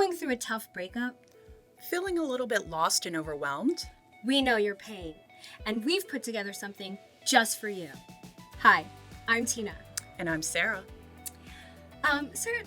Going through a tough breakup? Feeling a little bit lost and overwhelmed? We know your pain, and we've put together something just for you. Hi, I'm Teenah. And I'm Sarah. Sarah,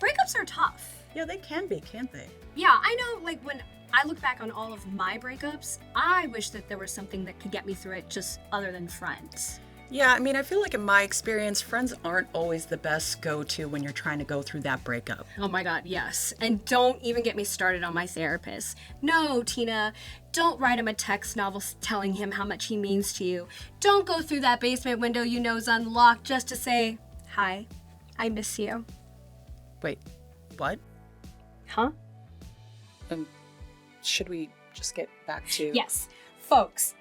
breakups are tough. Yeah, they can be, can't they? Yeah, I know, like when I look back on all of my breakups, I wish that there was something that could get me through it just other than friends. Yeah, I mean, I feel like in my experience, friends aren't always the best go-to when you're trying to go through that breakup. Oh my God, yes. And don't even get me started on my therapist. No, Teenah, don't write him a text novel telling him how much he means to you. Don't go through that basement window you know's unlocked just to say, hi, I miss you. Wait, what? Huh? Should we just get back to... Yes, folks.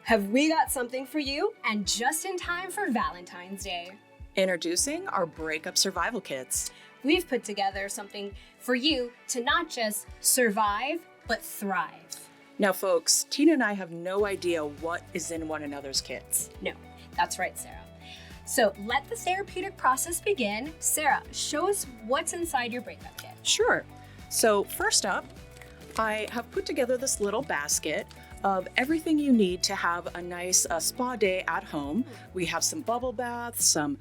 Have we got something for you, and just in time for Valentine's Day. Introducing our breakup survival kits. We've put together something for you to not just survive, but thrive. Now, folks, Teenah and I have no idea what is in one another's kits. No, that's right, Sarah. So let the therapeutic process begin. Sarah, show us what's inside your breakup kit. Sure. So first up, I have put together this little basket of everything you need to have a nice spa day at home. We have some bubble baths, some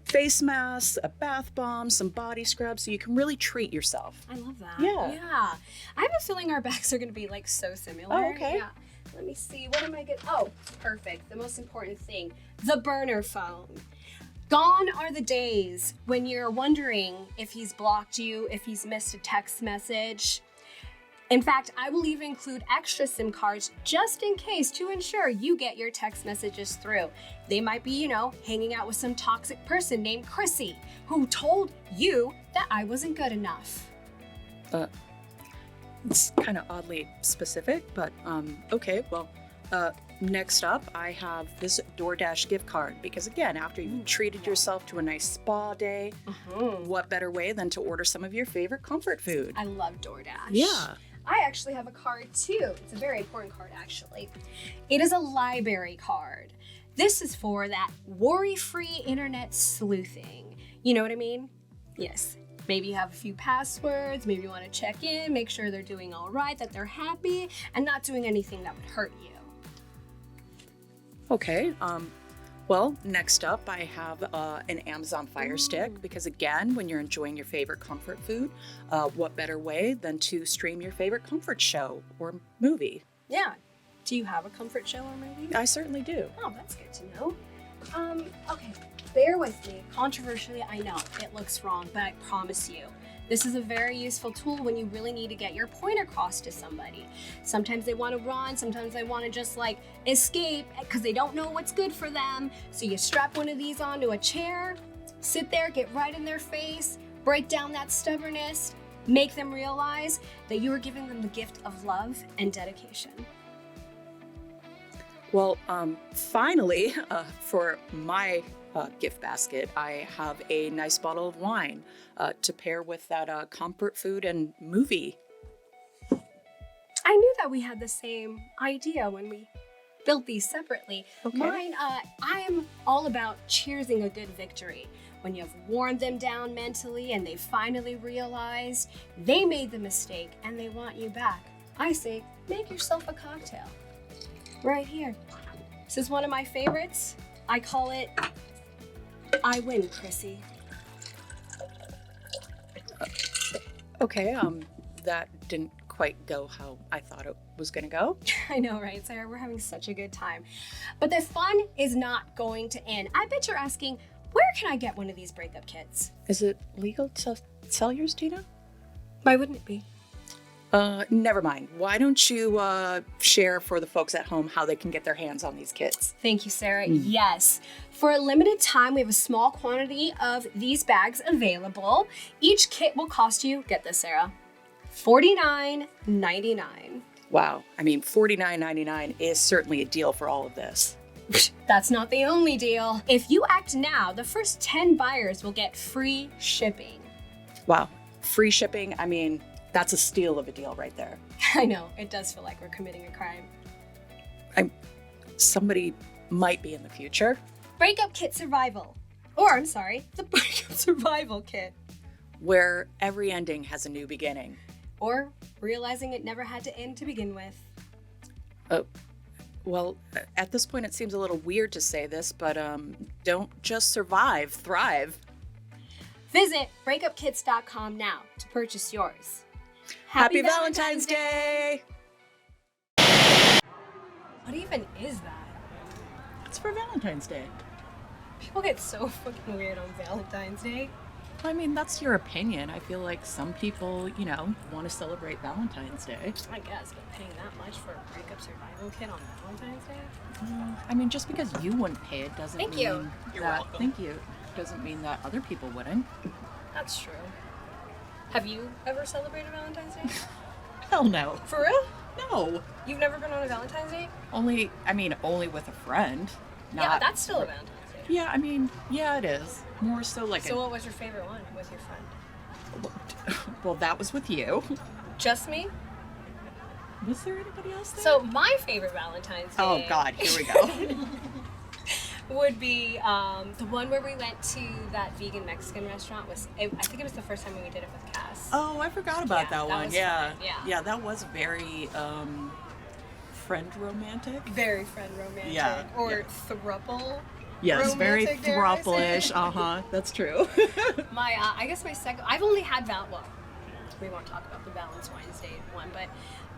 face masks, a bath bomb, some body scrubs, so you can really treat yourself. I love that. Yeah. Yeah. I have a feeling our bags are going to be like so similar. Oh, okay. Yeah. Let me see. What am I getting? Oh, perfect. The most important thing, the burner phone. Gone are the days when you're wondering if he's blocked you, if he's missed a text message. In fact, I will even include extra SIM cards just in case to ensure you get your text messages through. They might be, hanging out with some toxic person named Chrissy who told you that I wasn't good enough. It's kind of oddly specific, but okay. Well, next up, I have this DoorDash gift card because again, after you've treated yourself to a nice spa day, what better way than to order some of your favorite comfort food? I love DoorDash. Yeah. I actually have a card too. It's a very important card actually. It is a library card. This is for that worry-free internet sleuthing. You know what I mean? Yes. Maybe you have a few passwords, maybe you want to check in, make sure they're doing all right, that they're happy, and not doing anything that would hurt you. Okay. Well, next up, I have an Amazon Fire Stick because again, when you're enjoying your favorite comfort food, what better way than to stream your favorite comfort show or movie? Yeah. Do you have a comfort show or movie? I certainly do. Oh, that's good to know. Okay, bear with me. Controversially, I know it looks wrong, but I promise you, this is a very useful tool when you really need to get your point across to somebody. Sometimes they want to run, sometimes they want to just escape because they don't know what's good for them. So you strap one of these onto a chair, sit there, get right in their face, break down that stubbornness, make them realize that you are giving them the gift of love and dedication. Well, finally, for my gift basket, I have a nice bottle of wine to pair with that comfort food and movie. I knew that we had the same idea when we built these separately. Okay. Mine, I am all about cheersing a good victory. When you've worn them down mentally and they finally realized they made the mistake and they want you back, I say, make yourself a cocktail. Right here. This is one of my favorites. I call it I Win, Chrissy. Okay, that didn't quite go how I thought it was gonna go. I know, right, Sarah? We're having such a good time. But the fun is not going to end. I bet you're asking, where can I get one of these breakup kits? Is it legal to sell yours, Teenah? Why wouldn't it be? Never mind. Why don't you share for the folks at home how they can get their hands on these kits? Thank you, Sarah. Yes. For a limited time, we have a small quantity of these bags available. Each kit will cost you, get this, Sarah, $49.99. Wow. I mean, $49.99 is certainly a deal for all of this. That's not the only deal. If you act now, the first 10 buyers will get free shipping. Wow. Free shipping, I mean, that's a steal of a deal right there. I know, it does feel like we're committing a crime. Somebody might be in the future. Breakup Kit Survival. Or, I'm sorry, the Breakup Survival Kit. where every ending has a new beginning. Or realizing it never had to end to begin with. Well, at this point, it seems a little weird to say this, but don't just survive, thrive. Visit breakupkits.com now to purchase yours. Happy Valentine's Day! What even is that? It's for Valentine's Day. People get so fucking weird on Valentine's Day. I mean, that's your opinion. I feel like some people, want to celebrate Valentine's Day. I guess, but paying that much for a breakup survival kit on Valentine's Day? I mean, just because you wouldn't pay it doesn't Thank mean you. You're welcome. Thank you. Doesn't mean that other people wouldn't. That's true. Have you ever celebrated Valentine's Day? Hell no. For real? No. You've never been on a Valentine's Day? Only with a friend. Yeah, Not. that's still a Valentine's Day. Yeah, I mean, yeah, it is. More so like. So what was your favorite one with your friend? Well, that was with you. Just me? Was there anybody else there? So my favorite Valentine's Day. Oh God, here we go. Would be the one where we went to that vegan Mexican restaurant. I think it was the first time we did it with Cass. Oh, I forgot about that one. Was Yeah. fun. Yeah. Yeah, that was very friend romantic. Very friend romantic. Yeah. Or Yeah. throuple. Yes, very Romantic, dare I say. throuple-ish. That's true. I guess my second. I've only had we won't talk about the Valentine's Day one, but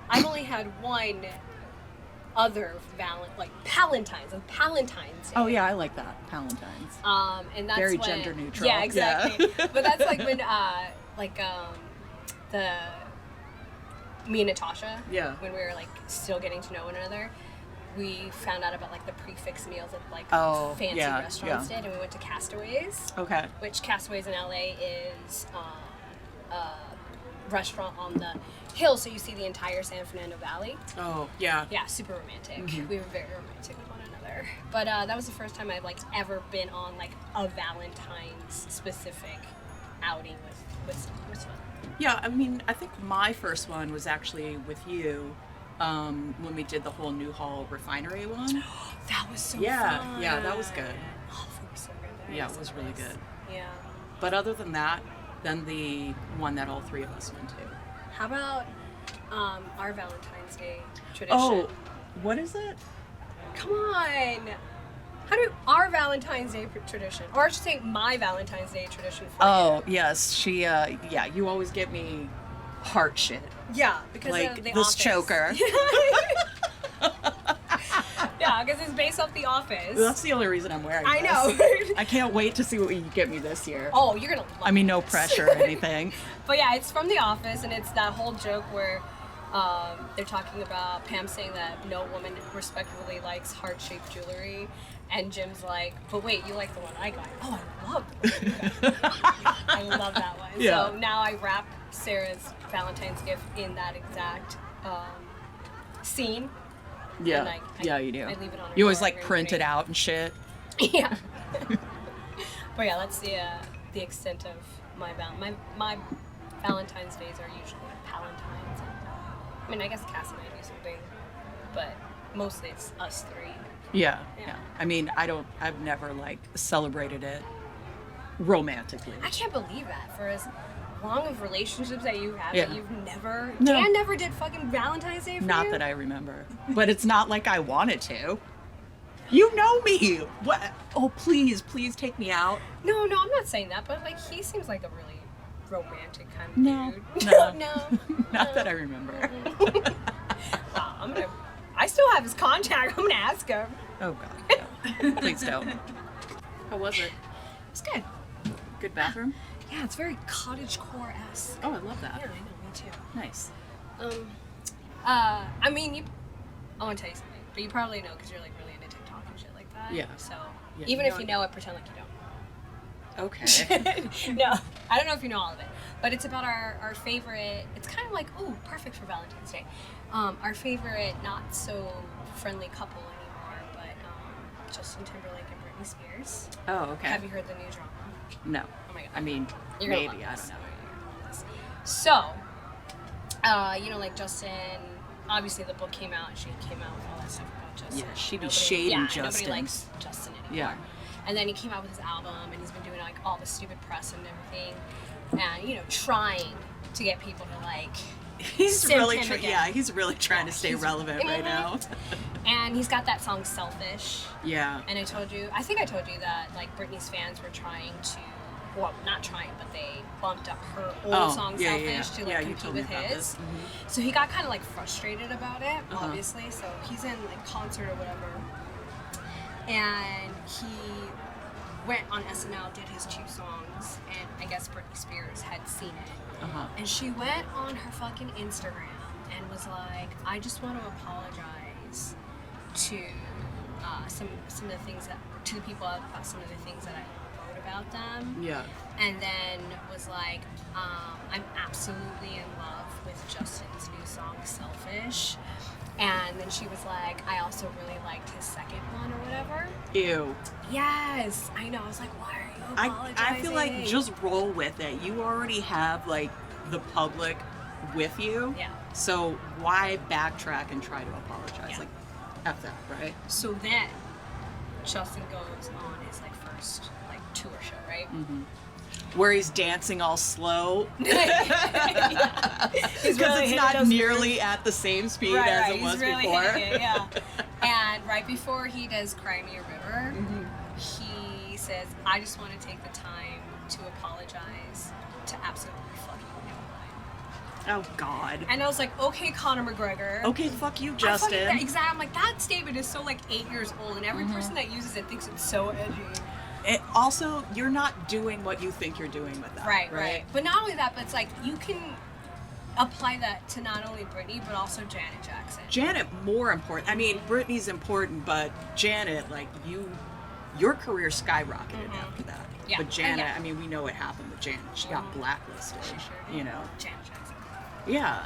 I've only had one other Palentine's Day. Oh yeah, I like that. Palentine's. And that's Very when, gender neutral. Yeah, exactly. Yeah. But that's like when me and Natasha. Yeah. When we were like still getting to know one another, we found out about like the prefix meals at like fancy restaurants did, and we went to Castaways. Okay. Which Castaways in LA is a restaurant on the hill, so you see the entire San Fernando Valley. Oh yeah. Yeah, super romantic. Mm-hmm. We were very romantic with one another. But that was the first time I've like ever been on like a Valentine's specific outing with someone. It was fun. Yeah, I mean, I think my first one was actually with you. When we did the whole Newhall Refinery one. That was so fun. Yeah, that was good. Oh, the food was so good there. Yeah, it was really good. Yeah. But other than that, then the one that all three of us went to. How about our Valentine's Day tradition? Oh, what is it? Come on. How do our Valentine's Day tradition, or I should say my Valentine's Day tradition for Oh, yes. You always get me heart shit. Yeah, because like of The this Office. choker. Yeah, because it's based off The Office. That's the only reason I'm wearing I this. know. I can't wait to see what you get me this year. Oh, you're gonna love I mean, no this. pressure or anything. But yeah, it's from The Office, and it's that whole joke where they're talking about Pam saying that no woman respectfully likes heart-shaped jewelry, and Jim's like, but wait, you like the one I got. Oh, I love the one you got. I love that one. Yeah. So now I wrap Sarah's Valentine's gift in that exact scene. Yeah, And yeah, you do. I leave it on her You always door like every print it day. out and shit. Yeah. But yeah, that's the extent of my Valentine's days are usually Palentine's. I mean, I guess Cass and I do something, but mostly it's us three. Yeah, Yeah. yeah. I mean, I've never like celebrated it romantically. I can't believe that for as long of relationships that you have, Yeah. that you've never. No. Dan never did fucking Valentine's Day for Not you? that I remember, but it's not like I wanted to. You know me. What? Oh, please take me out. No, I'm not saying that, but like he seems like a really romantic kind of No, dude. no. No. Not that I remember. I still have his contact. I'm gonna ask him. Oh God, no. Please don't. How was it? It's good. Good bathroom? Yeah, it's very cottagecore-esque. Oh, I love that. Yeah, I know, me too. Nice. I mean, I want to tell you something, but you probably know because you're like really into TikTok and shit like that. Yeah. So Yeah, even you if know you it. know it, pretend like you don't. Okay. No, I don't know if you know all of it, but it's about our favorite. It's kind of like, ooh, perfect for Valentine's Day. Our favorite, not so friendly couple anymore, but Justin Timberlake and Britney Spears. Oh, okay. Have you heard the new drama? No. Oh my god. I mean, You're gonna maybe. love I this. don't know. So, like Justin, obviously the book came out and she came out with all that stuff about Justin. Yeah, she be Nobody- shading yeah, Justin. Nobody likes Justin anymore. Yeah. And then he came out with his album, and he's been doing like all the stupid press and everything, and you know, trying to get people to like. He's really he's really trying to stay relevant right now. And he's got that song "Selfish." Yeah. And I think I told you that like Britney's fans were trying to, well, not trying, but they bumped up her old song "Selfish" to like compete with his. Mm-hmm. So he got kind of like frustrated about it, obviously. So he's in like concert or whatever, and he went on SNL, did his 2 songs, and I guess Britney Spears had seen it. And she went on her fucking Instagram and was like, I just want to apologize to some of the things that, to the people about some of the things that I wrote about them. Yeah. And then was like, I'm absolutely in love with Justin's new song, Selfish. And then she was like, I also really liked his second one or whatever. Ew. Yes, I know. I was like, why are you apologizing? I feel like just roll with it. You already have like the public with you. Yeah. So why backtrack and try to apologize? Yeah. Like, F that, right? So then Justin goes on his like first like tour show, right? Mm-hmm. Where he's dancing all slow. Because Because it's not nearly at the same speed as it was really before. It, yeah. And right before he does Cry Me a River, he says, I just want to take the time to apologize to absolutely fucking no one. Oh, God. And I was like, okay, Conor McGregor. Okay, fuck you, Justin. Exactly. I'm like, that statement is so like 8 years old, and every person that uses it thinks it's so edgy. It also, you're not doing what you think you're doing with that. Right. But not only that, but it's like you can apply that to not only Britney, but also Janet Jackson. Janet, more important. I mean, Britney's important, but Janet, like, your career skyrocketed after that. Yeah. But Janet, I mean, we know what happened with Janet. She got blacklisted, She sure did. you know. Janet Jackson. Yeah.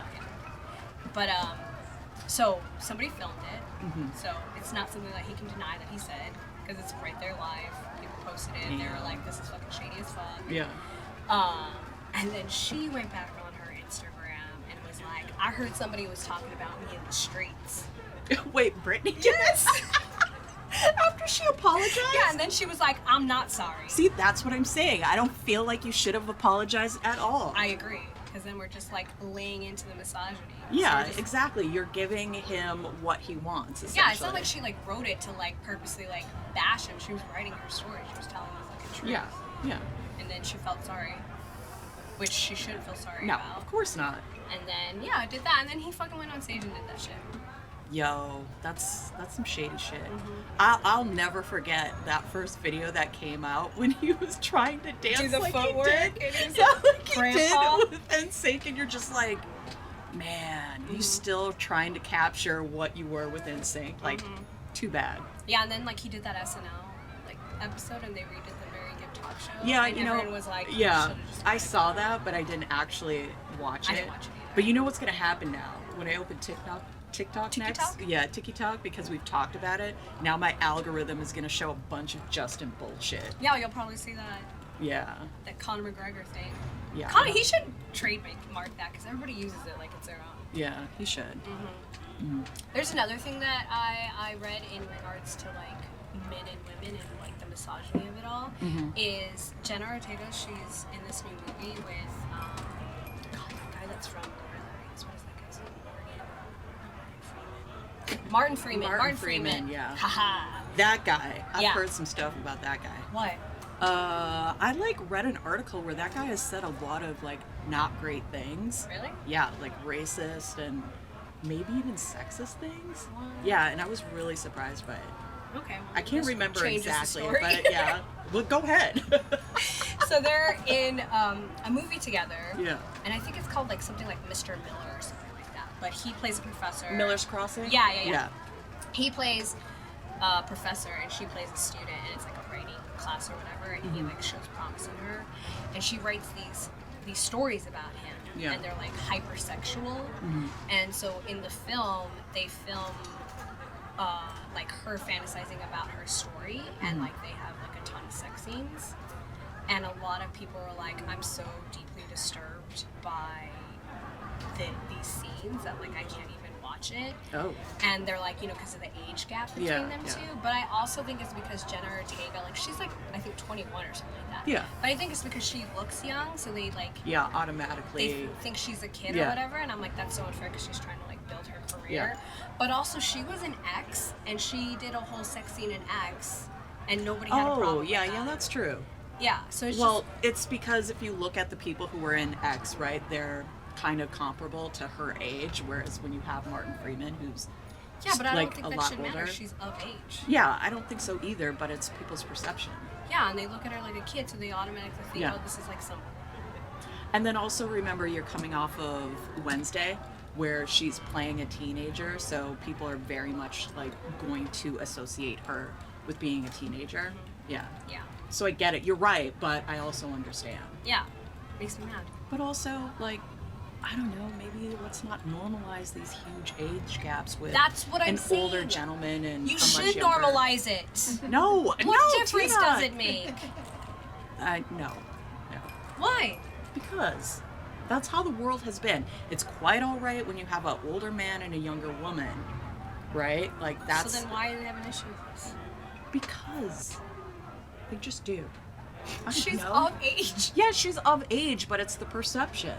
But, so somebody filmed it. So it's not something that he can deny that he said, because it's right there live. People posted it, and they were like, this is fucking shady as fuck. Yeah. And then she went back on her Instagram and was like, I heard somebody was talking about me in the streets. Wait, Britney? Yes! After she apologized? Yeah, and then she was like, I'm not sorry. See, that's what I'm saying. I don't feel like you should have apologized at all. I agree, because then we're just like laying into the misogyny. Yeah, So exactly. You're giving him what he wants, essentially. yeah, it's not like she like wrote it to like purposely like bash him. She was writing her story. She was telling the fucking truth. Yeah. And then she felt sorry, which she shouldn't feel sorry No, about. of course not. And then I did that, and then he fucking went on stage and did that shit. Yo, that's some shady shit. I'll never forget that first video that came out when he was trying to dance Do the like footwork, he did. and Yeah, like he grandpa. did with NSYNC, and you're just like, man, you still trying to capture what you were with NSYNC. Like, too bad. Yeah, and then like he did that SNL like episode, and they redid the Very Good Talk Show. Yeah, and you know, everyone was like, yeah, just I saw that, but I didn't actually watch it. I didn't watch it either. But you know what's gonna happen now when I open TikTok next? TikTok? Yeah, TikTok, because we've talked about it. Now my algorithm is gonna show a bunch of Justin bullshit. Yeah, you'll probably see that Yeah. Conor McGregor thing. Yeah. Conor, he should trademark that because everybody uses it like it's their own. Yeah, he should. There's another thing that I read in regards to like men and women and like the misogyny of it all is Jenna Ortega. She's in this new movie with God, the guy that's from Lord of the Rings. What is that guy's name? Martin Freeman. Yeah. Haha. That guy. I've Yeah. heard some stuff about that guy. What? I like read an article where that guy has said a lot of like not great things. Really? Yeah, like racist and maybe even sexist things. What? Yeah, and I was really surprised by it. Okay. Well, I can't this remember changes the exactly, story. but yeah. Well, go ahead. So they're in a movie together. Yeah. And I think it's called like something like Mr. Miller or something like that. But he plays a professor. Miller's Crossing? Yeah. He plays a professor and she plays a student, and it's like a writing class or whatever, and he like shows promise in her, and she writes these stories about him, and they're like hypersexual, and so in the film they film like her fantasizing about her story, and like they have like a ton of sex scenes, and a lot of people are like, I'm so deeply disturbed by these scenes that like I can't even watch watch it. Oh. And they're like, because of the age gap between them two. But I also think it's because Jenna Ortega, like, she's like, I think 21 or something like that. Yeah. But I think it's because she looks young, so they like. Yeah, automatically. They think she's a kid or whatever, and I'm like, that's so unfair because she's trying to like build her career. Yeah. But also, she was an X, and she did a whole sex scene in X, and nobody had a problem. Oh, yeah, that's true. Yeah, so it's it's because if you look at the people who were in X, right, they're kind of comparable to her age, whereas when you have Martin Freeman, who's but I like don't think a that lot should older. matter. She's of age. Yeah, I don't think so either, but it's people's perception. Yeah, and they look at her like a kid, so they automatically think, oh, this is like some. And then also remember, you're coming off of Wednesday, where she's playing a teenager, so people are very much like going to associate her with being a teenager. Yeah. Yeah. So I get it. You're right, but I also understand. Yeah. Makes me mad. But also, like, I don't know, maybe let's not normalize these huge age gaps with That's what I'm an saying. older gentleman and You a much should younger. normalize it. No, What difference Teenah. does it make? No. Why? Because that's how the world has been. It's quite all right when you have an older man and a younger woman, right? Like that's. So then why do they have an issue with this? Because they just do. She's of age. Yeah, she's of age, but it's the perception.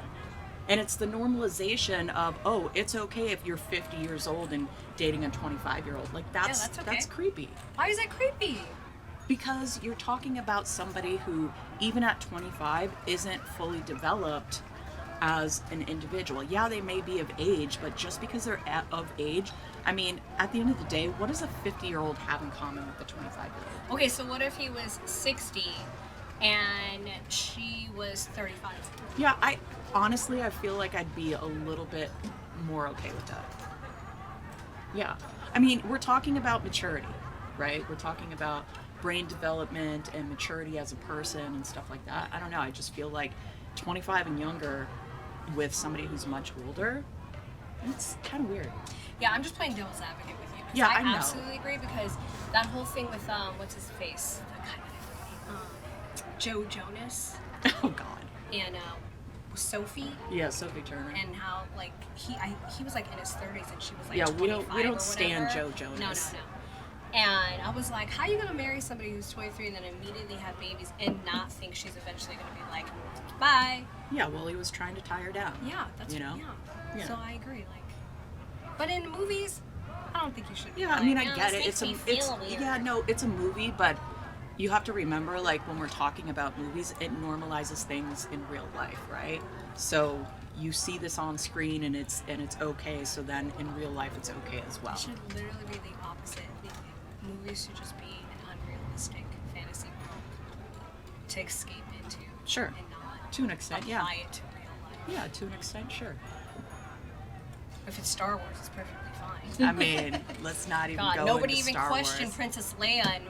And it's the normalization of, oh, it's okay if you're 50 years old and dating a 25-year-old. Like, that's okay. that's creepy. Why is that creepy? Because you're talking about somebody who, even at 25, isn't fully developed as an individual. Yeah, they may be of age, but just because they're of age, I mean, at the end of the day, what does a 50-year-old have in common with a 25-year-old? Okay, so what if he was 60 and she was 35? Yeah, honestly, I feel like I'd be a little bit more okay with that. Yeah. I mean, we're talking about maturity, right? We're talking about brain development and maturity as a person and stuff like that. I don't know. I just feel like 25 and younger with somebody who's much older, it's kind of weird. Yeah, I'm just playing devil's advocate with you. Yeah, I know. absolutely agree because that whole thing with, what's his face? That guy, Joe Jonas. Oh, God. And Sophie. Yeah, Sophie Turner. And how like he was like in his 30s and she was like yeah, 25 we or don't stand whatever. Joe Jonas. No. And I was like, how are you gonna marry somebody who's 23 and then immediately have babies and not think she's eventually gonna be like, bye? Yeah, well, he was trying to tie her down. Yeah, that's you know. Yeah. So I agree. Like, but in movies, I don't think you should. Yeah, I mean, I get it. It's a movie, but you have to remember, like, when we're talking about movies, it normalizes things in real life, right? So you see this on screen and it's okay, so then in real life it's okay as well. It should literally be the opposite. Movies should just be an unrealistic fantasy world to escape into. Sure. And not to an extent, yeah. apply it to real life. Yeah, to an extent, sure. If it's Star Wars, it's perfectly fine. I mean, let's not even go nobody into even Star questioned Wars. Princess Leia and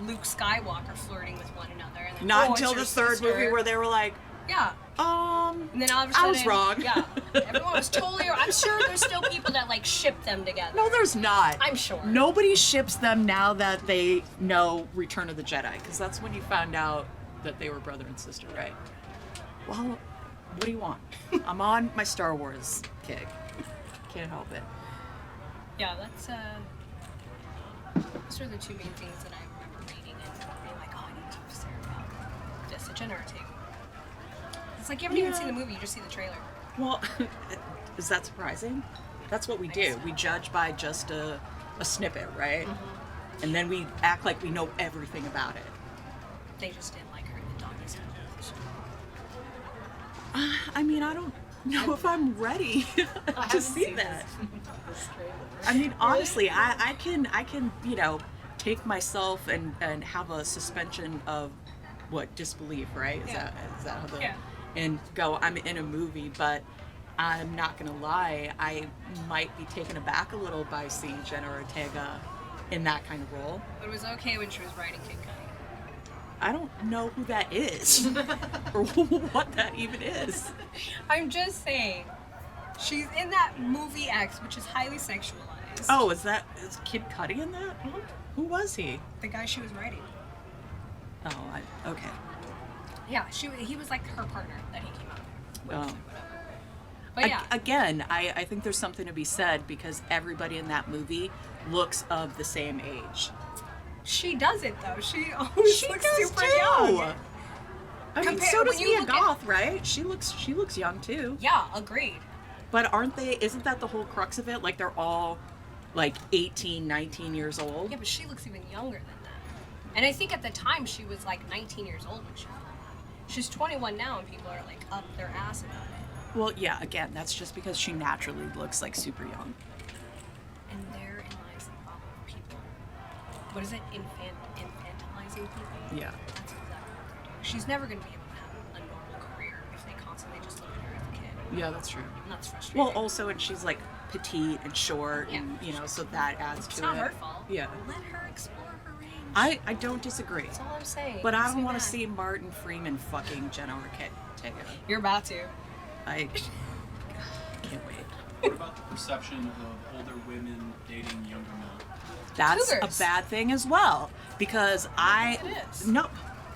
Luke Skywalker flirting with one another. And then, Not it's until your the third sister. movie where they were like, yeah. And then all of a sudden, I was wrong. Yeah. Everyone was totally. I'm sure there's still people that like ship them together. No, there's not. I'm sure. Nobody ships them now that they know Return of the Jedi, because that's when you found out that they were brother and sister, right? Well, what do you want? I'm on my Star Wars kick. Can't help it. Yeah, those are the two main things that I remember reading and being like, oh, I need to talk to Sarah about this. A generative. It's like you haven't even seen the movie, you just see the trailer. Well, is that surprising? That's what we do. We judge by just a snippet, right? Mm-hmm. And then we act like we know everything about it. They just didn't like her in the doggy position. I mean, I don't know if I'm ready to see that. I mean, honestly, I can take myself and have a suspension of disbelief, right? Is that how the and go, I'm in a movie, but I'm not gonna lie, I might be taken aback a little by seeing Jenna Ortega in that kind of role. But it was okay when she was writing Kid Cudi. I don't know who that is or what that even is. I'm just saying, she's in that movie X, which is highly sexualized. Oh, is Kid Cudi in that? Mm-hmm. Who was he? The guy she was writing. Oh, okay. Yeah, he was like her partner that he came out with. Oh. Whatever. But yeah. Again, I think there's something to be said because everybody in that movie looks of the same age. She doesn't though. She always looks super young. I mean, so does Mia Goth, right? She looks young too. Yeah, agreed. But isn't that the whole crux of it? Like they're all like 18, 19 years old. Yeah, but she looks even younger than that. And I think at the time she was like 19 years old when she filmed that. She's 21 now and people are like up their ass about it. Well, yeah, again, that's just because she naturally looks like super young. And therein lies the problem with people. What is it? Infantilizing people? Yeah. That's exactly what they're doing. She's never going to be able to have a normal career if they constantly just look at her as a kid. Yeah, that's true. And that's frustrating. Well, also, and she's like petite and short, and so that adds to it. It's not her fault. Yeah. Let her explore her range. I don't disagree. That's all I'm saying. But I don't want to see Martin Freeman fucking Jenna Ortega. You're about to. I can't wait. What about the perception of older women dating younger men? That's Cougars. a bad thing as well because It is. no.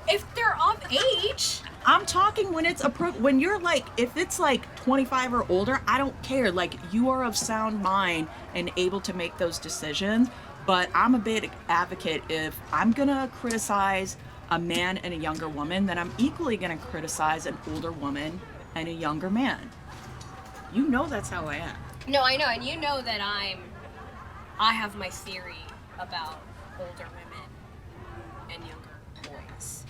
If they're of age. I'm talking when it's when you're like, if it's like 25 or older, I don't care. Like, you are of sound mind and able to make those decisions. But I'm a big advocate. If I'm gonna criticize a man and a younger woman, then I'm equally gonna criticize an older woman and a younger man. You know that's how I am. No, I know, and you know that I have my theory about older women and younger boys.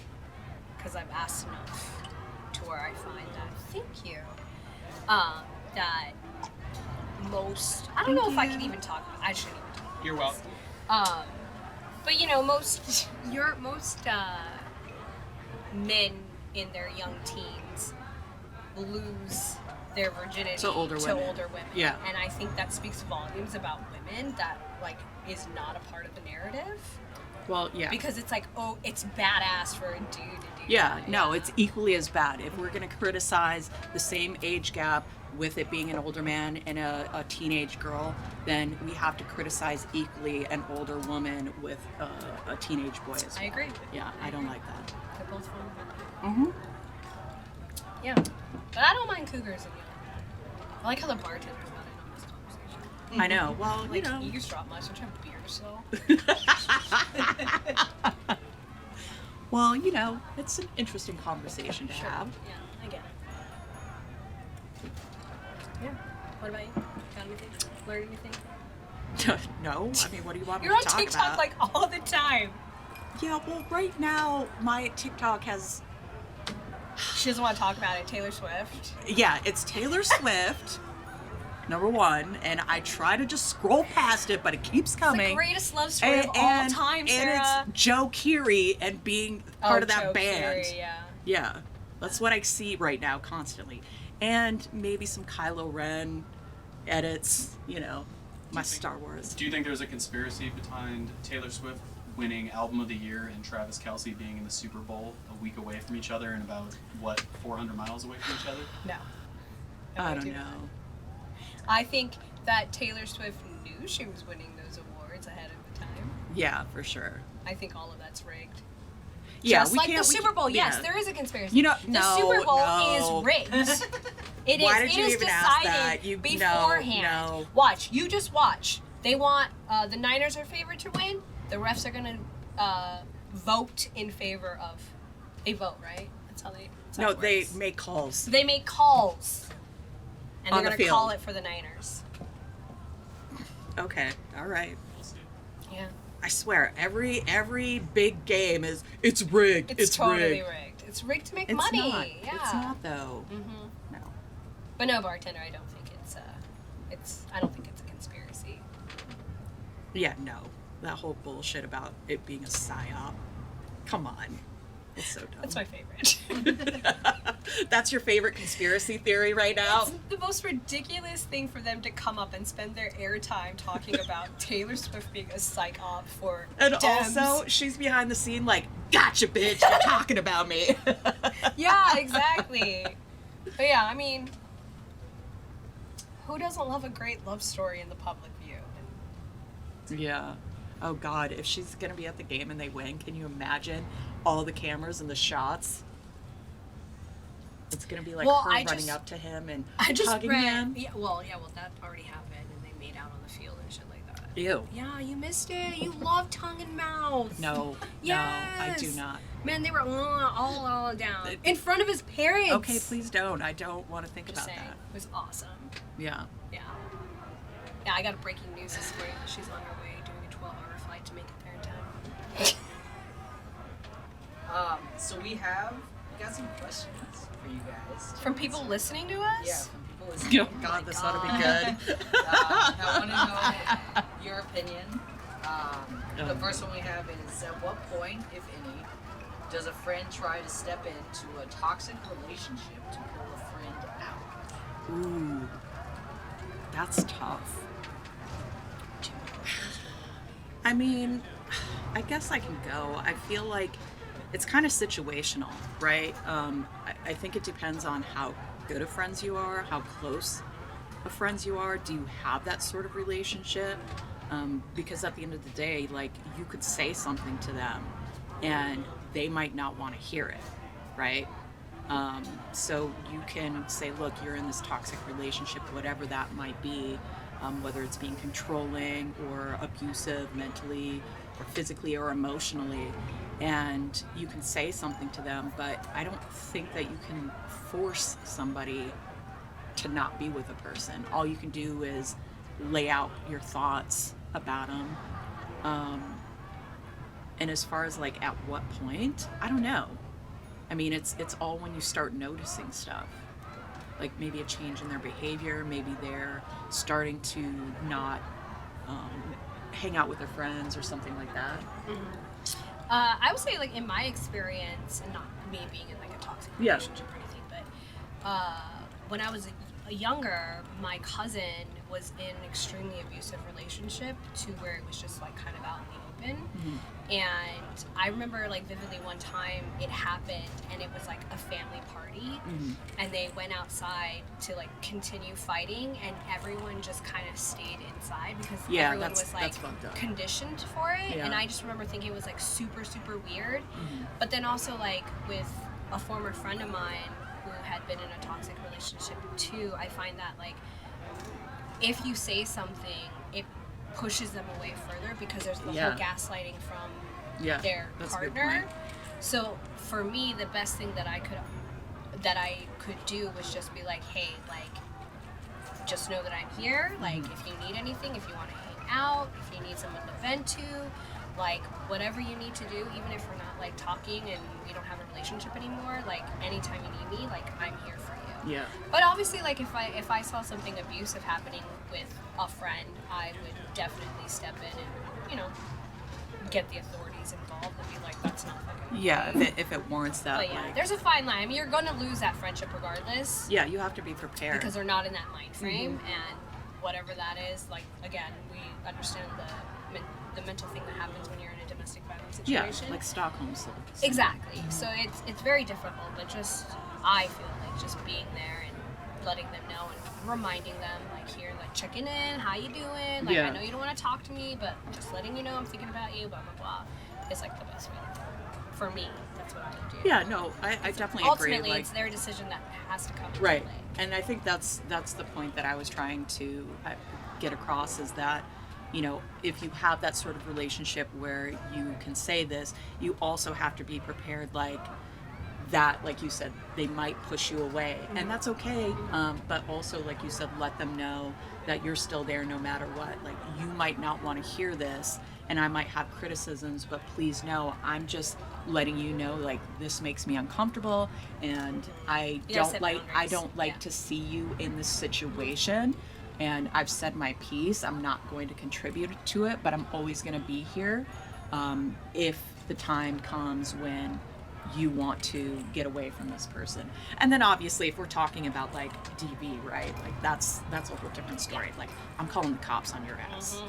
Because I've asked enough to where I find that, thank you, that most, I don't know if I can even talk about, I shouldn't even talk about You're this. welcome. But you know, most men in their young teens lose their virginity To older women. Yeah. And I think that speaks volumes about women that like is not a part of the narrative. Well, yeah. Because it's like, oh, it's badass for a dude to do Yeah, that. no, it's equally as bad. If we're going to criticize the same age gap with it being an older man and a teenage girl, then we have to criticize equally an older woman with a teenage boy as well. I agree. Yeah, I don't like that. They're both fun. Mm-hmm. Yeah. But I don't mind cougars and young. I like how the bartenders got in on this conversation. I know. Well, Like, you know. eavesdrop much. Don't you have beer still? Well, you know, it's an interesting conversation to Sure. have. Yeah, I get it. Yeah. What about you? Got anything? Learned anything? No, I mean, what do you want You're me on to talk TikTok about? like all the time. Yeah, well, right now my TikTok has. She doesn't want to talk about it. Taylor Swift. Yeah, it's Taylor Swift, number one, and I try to just scroll past it, but it keeps It's coming. the greatest love story of all time, Sarah. And it's Joe Keery and being part of that Joe band. Keery, yeah. Yeah, that's what I see right now constantly. And maybe some Kylo Ren edits, you know, my Star Wars. Do you think there's a conspiracy behind Taylor Swift winning Album of the Year and Travis Kelce being in the Super Bowl a week away from each other and about, 400 miles away from each other? No. I wouldn't don't do know. that. I think that Taylor Swift knew she was winning those awards ahead of the time. Yeah, for sure. I think all of that's rigged. Yeah, Just we like can't, the we Super Bowl. can't- Yes, yeah. there is a conspiracy. You know, the no, Super Bowl no. is rigged. It is. Why did you it is even ask decided that? You- no, beforehand. no. Watch. You just watch. They want the Niners are favored to win. The refs are gonna vote in favor of. They vote, right? That's how they. That's how No, it they works. make calls. They make calls, and On they're the gonna call field. it for the Niners. Okay, all right. We'll see. Yeah. I swear, every big game it's rigged. It's totally rigged. rigged. It's rigged to make It's money. not. Yeah. It's not though. Mm-hmm. No. But no, bartender, I don't think it's. I don't think it's a conspiracy. Yeah, no. That whole bullshit about it being a psyop. Come on. It's so dumb. That's my favorite. That's your favorite conspiracy theory right now? It's the most ridiculous thing for them to come up and spend their airtime talking about Taylor Swift being a psych op for And Dems. also, she's behind the scene like, gotcha, bitch, you're talking about me. Yeah, exactly. But yeah, I mean, who doesn't love a great love story in the public view? Yeah. Oh God, if she's gonna be at the game and they win, can you imagine all the cameras and the shots? It's gonna be like Well, her I running just- up to him and I just hugging read. him. Yeah, well, that already happened, and they made out on the field and shit like that. Ew. Yeah, you missed it. You love tongue and mouth. No, Yes. no, I do not. Man, they were all down in front of his parents. Okay, please don't. I don't want to think Just about saying, that. it was awesome. Yeah. Yeah. Yeah, I got a breaking news this morning. She's on her way doing a 12-hour flight to make it there in time. So we got some questions for you guys. From people listening to us? Yeah, from people listening. Oh God, this ought to be good. I want to know your opinion. The first one we have is, at what point, if any, does a friend try to step into a toxic relationship to pull a friend out? Ooh, that's tough. I mean, I guess I can go. I feel like it's kind of situational, right? I think it depends on how good of friends you are, how close of friends you are. Do you have that sort of relationship? Because at the end of the day, like, you could say something to them and they might not want to hear it, right? So you can say, look, you're in this toxic relationship, whatever that might be, whether it's being controlling or abusive mentally or physically or emotionally, and you can say something to them, but I don't think that you can force somebody to not be with a person. All you can do is lay out your thoughts about them. And as far as like at what point, I don't know. I mean, it's all when you start noticing stuff, like maybe a change in their behavior, maybe they're starting to not hang out with their friends or something like that. I would say, like, in my experience, and not me being in like a toxic Yeah. relationship or anything, but when I was younger, my cousin was in an extremely abusive relationship to where it was just like kind of out in the open. And I remember like vividly one time it happened, and it was like a family party, and they went outside to like continue fighting, and everyone just kind of stayed inside because Yeah, everyone that's was like fucked up. conditioned for it. Yeah. And I just remember thinking it was like super weird. But then also like with a former friend of mine who had been in a toxic relationship too, I find that like if you say something, it pushes them away further because there's the Yeah. whole gaslighting from Yeah, their that's a good partner. point. So for me, the best thing that I could do was just be like, hey, like, just know that I'm here. Like, if you need anything, if you want to hang out, if you need someone to vent to, like, whatever you need to do, even if we're not like talking and we don't have a relationship anymore, like, anytime you need me, like, I'm here for you. Yeah. But obviously, like, if I saw something abusive happening with a friend, I would definitely step in and, you know, get the authorities involved and be like, that's not fucking Yeah, okay. if it warrants that. But yeah, like, there's a fine line. I mean, you're going to lose that friendship regardless yeah, you have to be prepared. because they're not in that mind frame, and whatever that is, like, again, we understand the mental thing that happens when you're in a domestic violence yeah, situation. like Stockholm syndrome. Exactly. So it's very difficult, but just I feel like just being there and letting them know and reminding them, like, here, like, checking in, how you doing? Like, Yeah. I know you don't want to talk to me, but just letting you know I'm thinking about you, blah blah blah, is like the best way. For me, that's what I would do. Yeah, no, I definitely agree. Ultimately, Like, it's their decision that has to come into right, play. and I think that's the point that I was trying to get across, is that, you know, if you have that sort of relationship where you can say this, you also have to be prepared, like, that, like you said, they might push you away, and that's okay. But also, like you said, let them know that you're still there no matter what. Like, you might not want to hear this, and I might have criticisms, but please know I'm just letting you know, like, this makes me uncomfortable, and I You gotta don't set like boundaries. Yeah. to see you in this situation. And I've said my piece. I'm not going to contribute to it, but I'm always going to be here if the time comes when you want to get away from this person. And then obviously, if we're talking about like DV, right? Like that's a whole different story. Like, I'm calling the cops on your ass.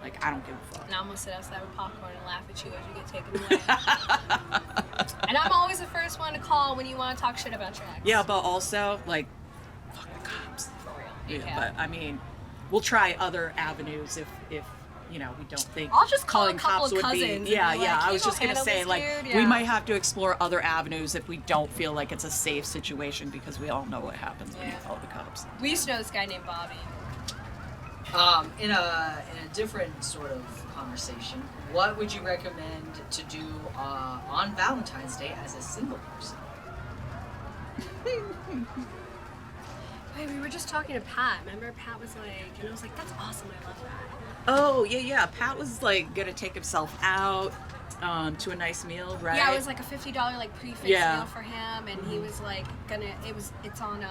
Like, I don't give a fuck. And I'm gonna sit outside with popcorn and laugh at you as you get taken away. And I'm always the first one to call when you want to talk shit about your ex. Yeah, but also, like, fuck the cops. For real. Yeah, but I mean, we'll try other avenues if we don't think I'll just call a calling couple cops of would cousins be. and Yeah, be yeah. like, I "You was go just gonna handle say, this like, dude?" we Yeah. might have to explore other avenues if we don't feel like it's a safe situation, because we all know what happens when you Yeah. call the cops. We used to know this guy named Bobby. In a different sort of conversation, what would you recommend to do on Valentine's Day as a single person? Hey, we were just talking to Pat. Remember, Pat was like, and I was like, "That's awesome. I love that." Oh yeah. Pat was like gonna take himself out to a nice meal, right? Yeah, it was like a $50 like prefix Yeah. meal for him, and he was like gonna. It's on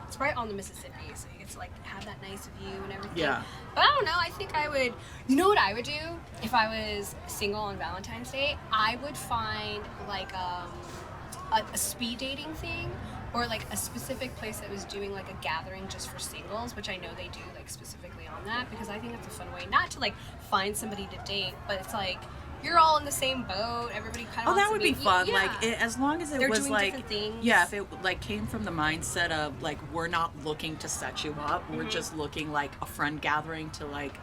it's right on the Mississippi, so you get to like have that nice view and everything. Yeah. But I don't know. I think I would. You know what I would do if I was single on Valentine's Day? I would find like a speed dating thing, or like a specific place that was doing like a gathering just for singles, which I know they do like specifically on that, because I think that's a fun way not to like find somebody to date, but it's like you're all in the same boat. Everybody kind of. Oh, that would be fun. Yeah. Like, as long as it They're was doing like, different things. yeah, if it like came from the mindset of like, we're not looking to set you up, we're Mm-hmm. just looking like a friend gathering to like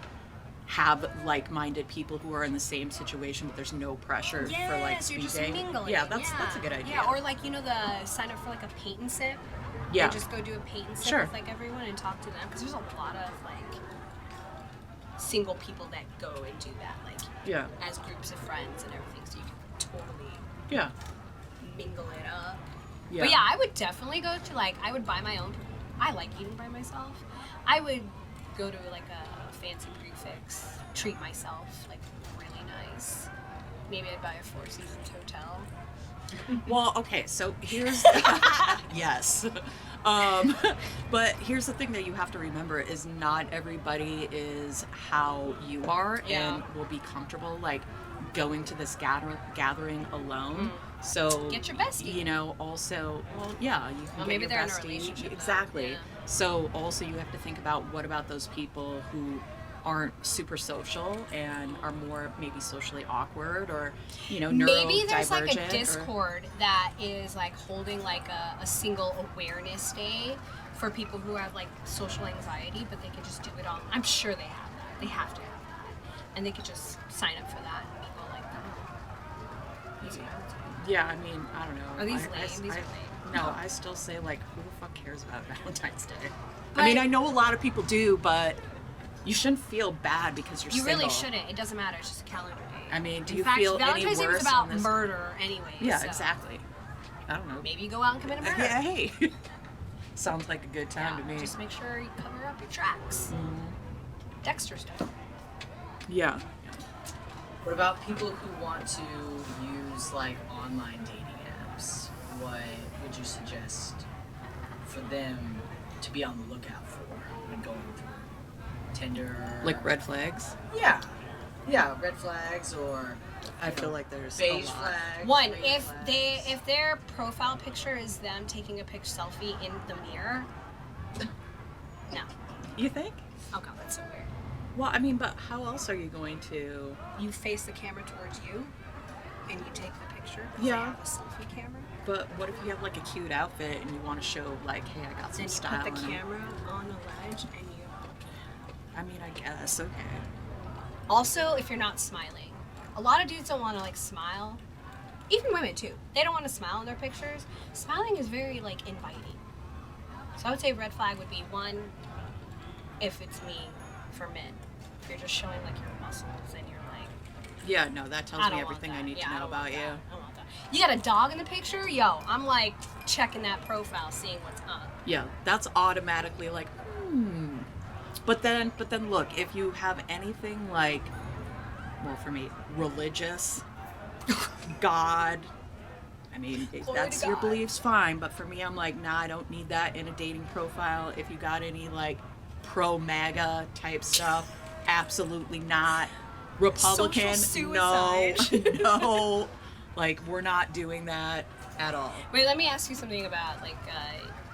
have like-minded people who are in the same situation, but there's no pressure for like Yes, you're speed just dating. mingling. Yeah, that's a good idea. Yeah, or like the sign up for like a paint and sip. Yeah. And just go do a paint and sip Sure. with like everyone and talk to them, because there's a lot of like single people that go and do that, like Yeah. as groups of friends and everything, so you can totally Yeah. mingle it up. Yeah. But yeah, I would definitely go to like, I would buy my own. I like eating by myself. I would go to like a fancy prefix, treat myself like really nice. Maybe I'd buy a Four Seasons hotel. Well, okay, so here's yes. But here's the thing that you have to remember is not everybody is how you are Yeah. and will be comfortable like going to this gathering alone. So Get your bestie. Also, well, yeah, you can Well, get maybe your they're in a bestie. relationship now, Exactly. yeah. So also you have to think about what about those people who aren't super social and are more maybe socially awkward or neurodivergent. Maybe there's like a or- Discord that is like holding like a single awareness day for people who have like social anxiety, but they could just do it on. I'm sure they have that. They have to have that, and they could just sign up for that and go like that. That's what I would say. Yeah, I mean, I don't know. Are these I- lame? I- These are I- lame. No, I still say like, who the fuck cares about Valentine's Day? But- I mean, I know a lot of people do, but you shouldn't feel bad because you're You single. really shouldn't. It doesn't matter. It's just a calendar day. I mean, do In you fact, feel any Valentine's Day was worse about on this? murder anyway. Yeah, so exactly. I don't know. Maybe you go out and commit a murder. Yeah, hey. Sounds like a good time to me. Just make sure you cover up your tracks. Dexter style. Yeah. What about people who want to use like online dating apps? What would you suggest for them to be on the lookout for when going through Tinder? Like red flags? Yeah, red flags or I feel like there's beige a lot. flags. One, green if flags. if their profile picture is them taking a selfie in the mirror, no. You think? Oh god, that's so weird. Well, I mean, but how else are you going to? You face the camera towards you, and you take the picture. 'cause Yeah. They have a selfie camera. But what if you have like a cute outfit and you want to show like, hey, I got some Then you style. put the in it? camera on the ledge, and you. I mean, I guess. Okay. Also, if you're not smiling, a lot of dudes don't want to like smile. Even women too. They don't want to smile in their pictures. Smiling is very like inviting. So I would say red flag would be one, if it's me, for men. If you're just showing like your muscles and you're like, Yeah, no, that tells I me don't want everything I that. need Yeah, to I know don't want about you. that. I don't want that. You got a dog in the picture? Yo, I'm like checking that profile, seeing what's up. Yeah, that's automatically like, But then look, if you have anything like, well, for me, religious, God, I mean, if Glory that's to your God. beliefs, fine. But for me, I'm like, nah, I don't need that in a dating profile. If you got any like pro MAGA type stuff, absolutely not. Republican, Social no, suicide. no. Like, we're not doing that at all. Wait, let me ask you something about like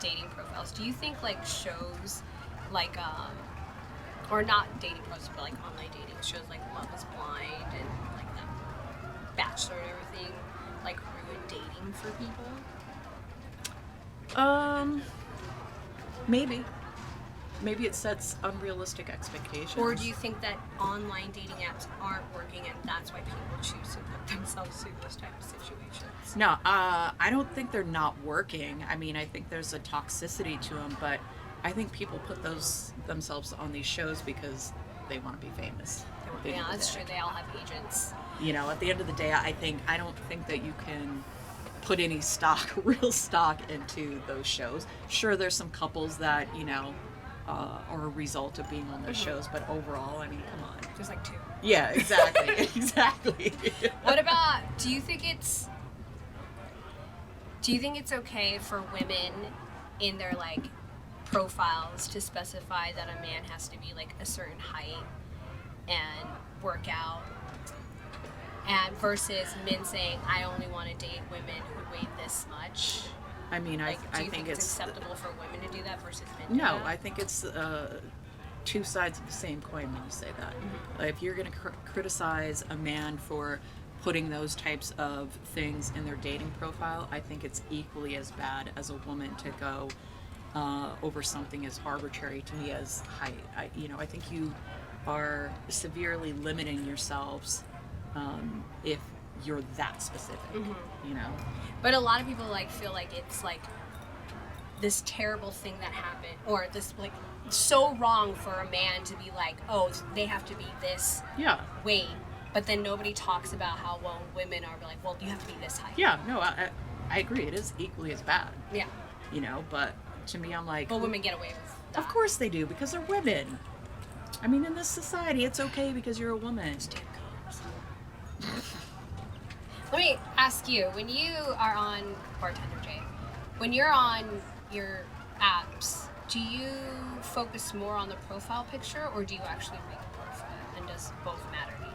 dating profiles. Do you think like shows like or not dating profiles, but like online dating shows like Love Is Blind and like The Bachelor and everything like ruin dating for people? Maybe. maybe it sets unrealistic expectations. Or do you think that online dating apps aren't working and that's why people choose to put themselves through those type of situations? No, I don't think they're not working. I mean, I think there's a toxicity to them, but I think people put themselves on these shows because they want to be famous. Yeah, that's true. They all have agents. You know, at the end of the day, I don't think that you can put any real stock into those shows. Sure, there's some couples that, you know, are a result of being on those shows, but overall, I mean, come on. There's like 2. Yeah, exactly. Exactly. What about, do you think it's okay for women in their like profiles to specify that a man has to be like a certain height and work out, and versus men saying I only want to date women who weigh this much? I mean, Like, do I you think it's it's acceptable for women to do that versus men? no. Do that? I think it's two sides of the same coin when you say that. Like, if you're going to criticize a man for putting those types of things in their dating profile, I think it's equally as bad as a woman to go over something as arbitrary to me as height. I think you are severely limiting yourselves if you're that specific. You know. But a lot of people like feel like it's like this terrible thing that happened, or this like so wrong for a man to be like, oh, they have to be this Yeah. weight, but then nobody talks about how women are like, well, you have to be this height. Yeah. No, I agree. It is equally as bad. Yeah. You know, but to me, I'm like, But women get away with that. of course they do, because they're women. I mean, in this society, it's okay because you're a woman. Let me ask you, when you are on Bartender Jay, when you're on your apps, do you focus more on the profile picture or do you actually read the profile? And does both matter to you?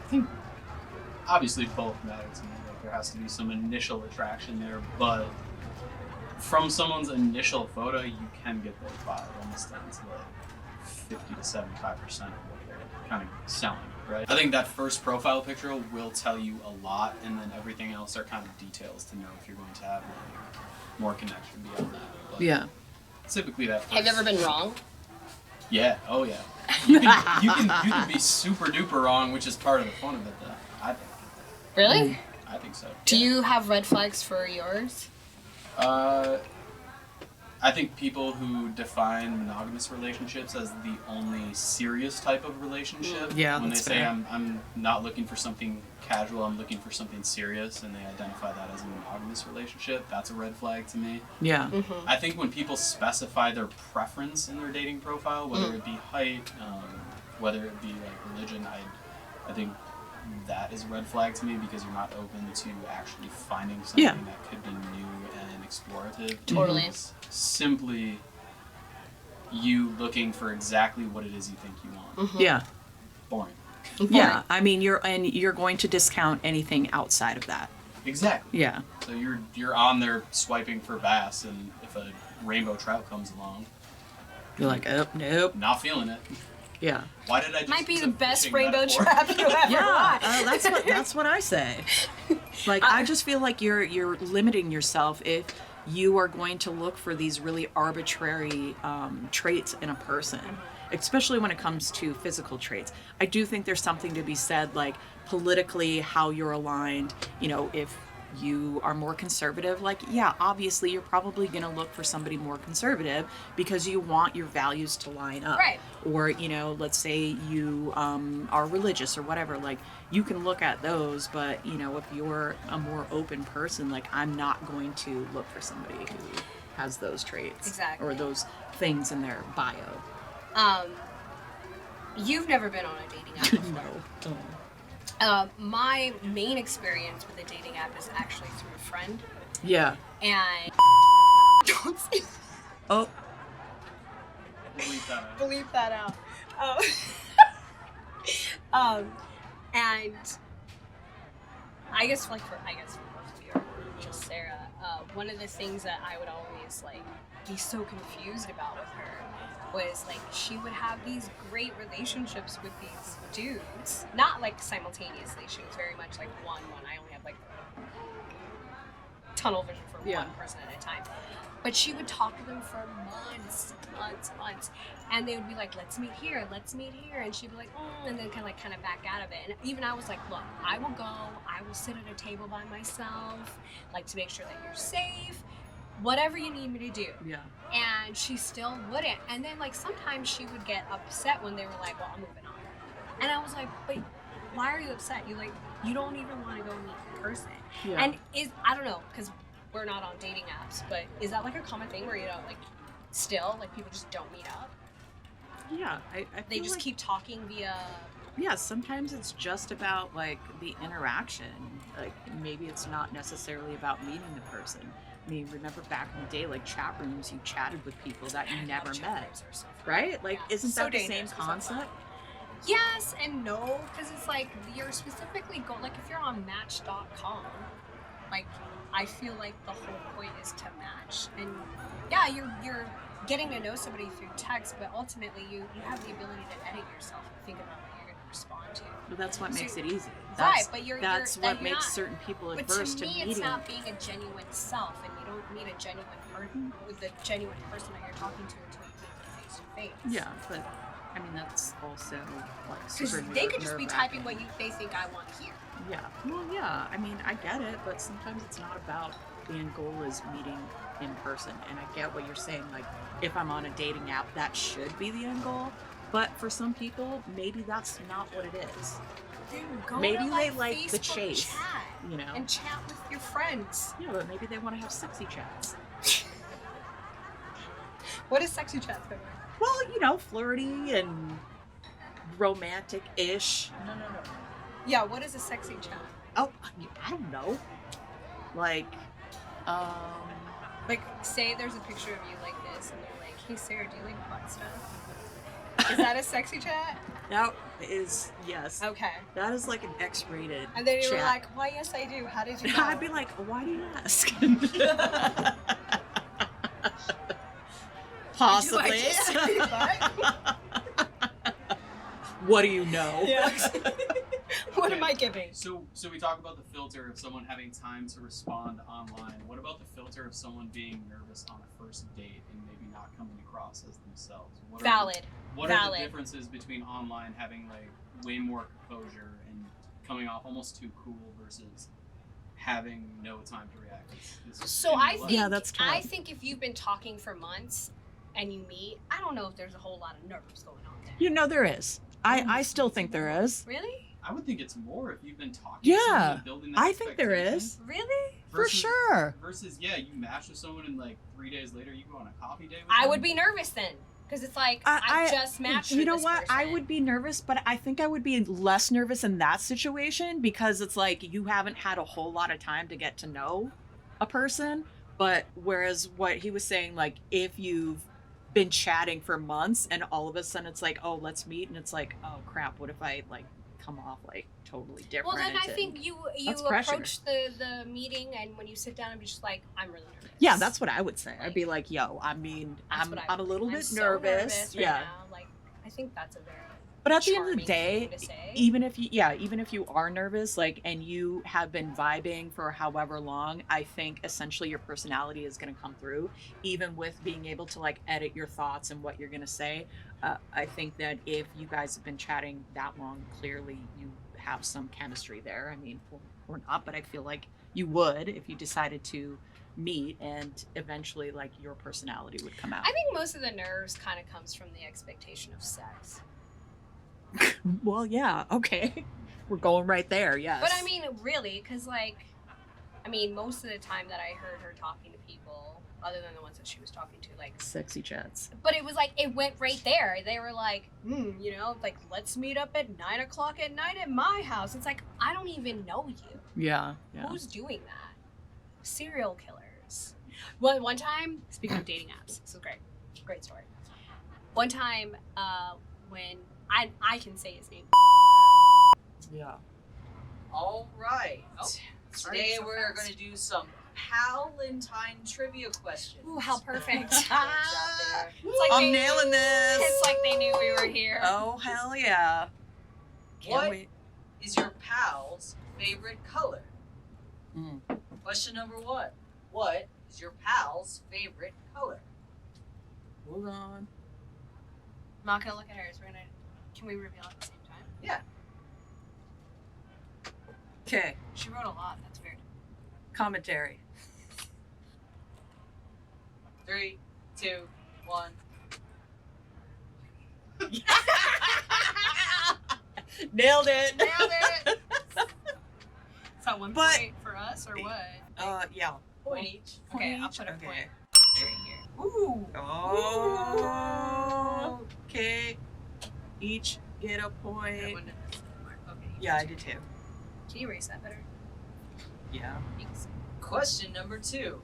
I think obviously both matter to me. Like, there has to be some initial attraction there, but from someone's initial photo, you can get their vibe almost down to like 50 to 75% of what they're kind of selling, right? I think that first profile picture will tell you a lot, and then everything else are kind of details to know if you're going to have more connection beyond that. But Yeah. typically that first, Have you ever been wrong? Yeah, oh yeah. You can be super duper wrong, which is part of the fun of it, though. I think. Really? I think so. Do you have red flags for yours? I think people who define monogamous relationships as the only serious type of relationship, Yeah, when they that's say fair. I'm not looking for something casual, I'm looking for something serious, and they identify that as a monogamous relationship, that's a red flag to me. Yeah. I think when people specify their preference in their dating profile, whether it be height, whether it be like religion, I think that is a red flag to me, because you're not open to actually finding something Yeah. that could be new and explorative. Totally. It's simply you looking for exactly what it is you think you want. Yeah. Boring. Yeah. I mean, you're going to discount anything outside of that. Exactly. Yeah. So you're on there swiping for bass, and if a rainbow trout comes along, You're like, oh, nope. not feeling it. Yeah. Why did I just Might be use the a best fishing rainbow metaphor? trap you ever Yeah, watched. that's what I say. Like, I just feel like you're limiting yourself if you are going to look for these really arbitrary traits in a person, especially when it comes to physical traits. I do think there's something to be said, like politically, how you're aligned. You know, if you are more conservative, like, yeah, obviously you're probably going to look for somebody more conservative because you want your values to line up. Right. Or, you know, let's say you are religious or whatever, like, you can look at those, but, you know, if you're a more open person, like, I'm not going to look for somebody who has those traits. Exactly. Or those things in their bio. You've never been on a dating app before. No. My main experience with a dating app is actually through a friend, Yeah. and don't say Oh. Believe that out. bleep that out. And I guess for both of you, or just Sarah, one of the things that I would always like be so confused about with her was like she would have these great relationships with these dudes, not like simultaneously. She was very much like one. I only have like tunnel vision for Yeah. one person at a time. But she would talk to them for months. And they would be like, let's meet here. And she'd be like, and then kind of back out of it. And even I was like, look, I will go. I will sit at a table by myself, like to make sure that you're safe. Whatever you need me to do. Yeah. And she still wouldn't. And then like sometimes she would get upset when they were like, well, I'm moving on. And I was like, but why are you upset? You don't even want to go meet in person. Yeah. And I don't know, because we're not on dating apps, but is that like a common thing where still people just don't meet up? Yeah. They just keep talking via. Yeah, sometimes it's just about like the interaction. Like maybe it's not necessarily about meeting the person. I mean, remember back in the day, like chat rooms, you chatted with people that you never met, right? Like, Yeah. isn't So that the same dangerous. concept? Yes and no, because it's like you're specifically like if you're on Match.com, like I feel like the whole point is to match, and yeah, you're getting to know somebody through text, but ultimately you have the ability to edit yourself and think about what you're going to respond to. But that's what makes it easy. Right, but that's you're what makes not, certain people but adverse to me, meeting. it's not being a genuine self, and you don't meet a genuine person with the genuine person that you're talking to until you meet them face to face. Yeah, but I mean that's also like Because super they could just be nerve-wracking. typing what they think I want to hear. Yeah. Well, yeah. I mean, I get it, but sometimes it's not about the end goal is meeting in person. And I get what you're saying. Like, if I'm on a dating app, that should be the end goal. But for some people, maybe that's not what it is. Then go Maybe to, they like the Facebook chase, chat, you know? and chat with your friends. Yeah, but maybe they want to have sexy chats. What is sexy chat? Well, you know, flirty and romantic-ish. No. Yeah, what is a sexy chat? Oh, I don't know. Like, Like, say there's a picture of you like this, and they're like, "Hey Sarah, do you like butt stuff?" Is that a sexy chat? that is, yes. Okay. That is like an X-rated And then you were chat. like, "Why, yes, I do. How did you know?" I'd be like, why do you ask? Possibly. Do I just say butt? What do you know? Yeah. What Okay. am I giving? So we talk about the filter of someone having time to respond online. What about the filter of someone being nervous on a first date and maybe not coming across as themselves? Valid. What are Valid. the differences between online having like way more composure and coming off almost too cool versus having no time to react? It's just So in I real life. think Yeah, that's tough. I think if you've been talking for months and you meet, I don't know if there's a whole lot of nerves going on there. You know there is. I still think there is. Really? I would think it's more if you've been talking Yeah, to someone and building that I think there expectation is. Really? For versus- sure. Versus, yeah, you match with someone and like 3 days later you go on a coffee date with I them. would be nervous then, because it's like I just matched. You with know this what? I person. would be nervous, but I think I would be less nervous in that situation because it's like you haven't had a whole lot of time to get to know a person. But whereas what he was saying, like if you've been chatting for months and all of a sudden it's like, oh, let's meet, and it's like, oh crap, what if I like come off like totally different? Well, then I and- think you That's pressure. approach the meeting, and when you sit down, I'm just like, I'm really nervous. Yeah, that's what I would say. I'd be like, yo, I mean, That's I'm what I a would little think. bit I'm so nervous. right Yeah. now. Like, I think that's a very But at the end of the charming day, thing to say. even if you are nervous, like, and you have been vibing for however long, I think essentially your personality is going to come through, even with being able to like edit your thoughts and what you're going to say. I think that if you guys have been chatting that long, clearly you have some chemistry there. I mean, or not, but I feel like you would if you decided to meet and eventually like your personality would come out. I think most of the nerves kind of comes from the expectation of sex. Well, yeah, okay. We're going right there, yes. But I mean, really, because most of the time that I heard her talking to people, other than the ones that she was talking to, like, sexy chats. but it was like it went right there. They were like, like let's meet up at 9:00 at night at my house. It's like I don't even know you. Yeah. Who's doing that? Serial killers. Well, one time, speaking of dating apps, this is great story. One time, when I can say his name. Yeah. All right. Sorry, Today so we're fast. going to do some Valentine trivia questions. Ooh, how perfect. It's out there. It's like I'm they- nailing this. It's like they knew we were here. Oh, hell yeah. Can't What wait. is your pal's favorite color? Mm. Question number 1. What is your pal's favorite color? Hold on. I'm not gonna look at hers. Can we reveal at the same time? Yeah. Okay, She wrote a lot. That's weird. commentary. 3, 2, 1. Nailed it. Nailed it. Is that one But- point for us or what? Yeah. Point each. Okay, I'll Each? put a Okay. point right here. Ooh. Oh. Okay. Each get a That point. one didn't- Okay. Yeah, I did too. Can you erase that better? Yeah. Thanks. Question number 2.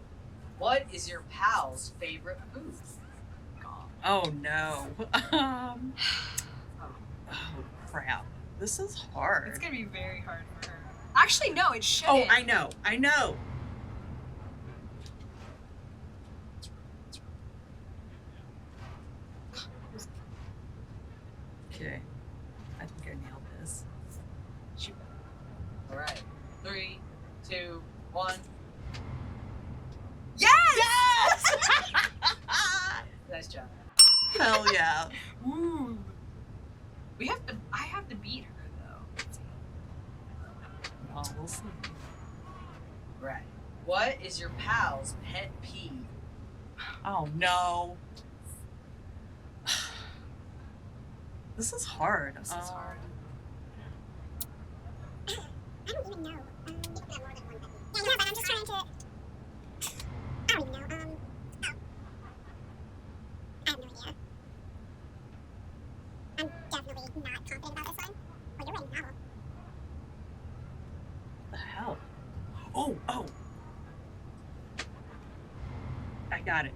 What is your pal's favorite food? Oh no. Oh crap. This is hard. It's gonna be very hard for her. Actually, no, it shouldn't. Oh, I know. Okay. I think I nailed this. All right. 3, 2, 1. Yes! Nice job. Hell yeah. Ooh. I have to beat her though. Oh, we'll see. Right. What is your pal's pet peeve? Oh no. This is hard. This is hard. I don't even know. You can have more than one pet peeve. Yeah, you know, but I'm just trying to. I don't even know. Oh. I have no idea. I'm definitely not confident about this one. Well, you're writing a novel. What the hell? Oh. I got it.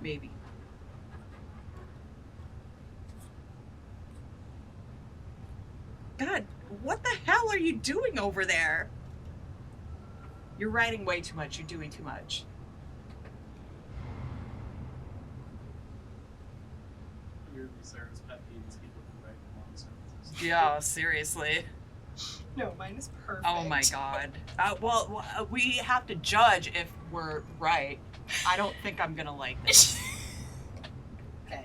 Maybe. God, what the hell are you doing over there? You're writing way too much. You're doing too much. Your Sarah's pet peeve is people who write long sentences. Yeah, seriously. No, mine is perfect. Oh my god. We have to judge if we're right. I don't think I'm gonna like this. Okay.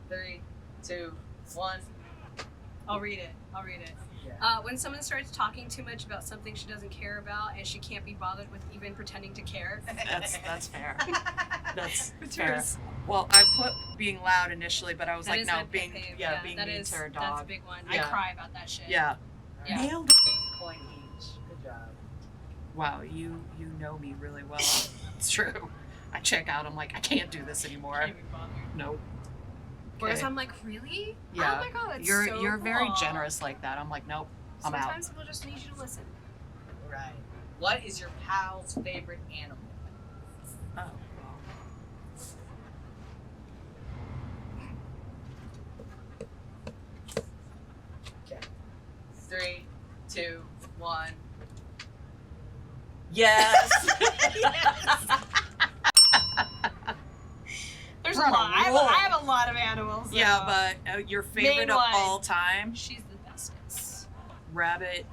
3, 2, 1. I'll read it. Yeah. When someone starts talking too much about something she doesn't care about and she can't be bothered with even pretending to care. That's fair. That's What's fair. yours? Well, I put being loud initially, but I was That like, is no, my pet being peeve. being that mean is- to her That's a dog. big one. Yeah. I cry about that shit. Yeah. Yeah. Nailed it. Point each. Good job. Wow, you know me really well. It's true. I check out. I'm like, I can't do this anymore. Can't be bothered. Nope. Whereas Okay. I'm like, really? Yeah. Oh my god, that's You're so you're very cool. generous like that. I'm like, nope. I'm out. Sometimes people just need you to listen. Right. What is your pal's favorite animal? Oh. Okay. 3, 2, 1. Yes. There's We're a on a lot. I roll. have a lot of animals. Yeah, so- but your favorite Main of one. all time, she's the bestest. rabbit.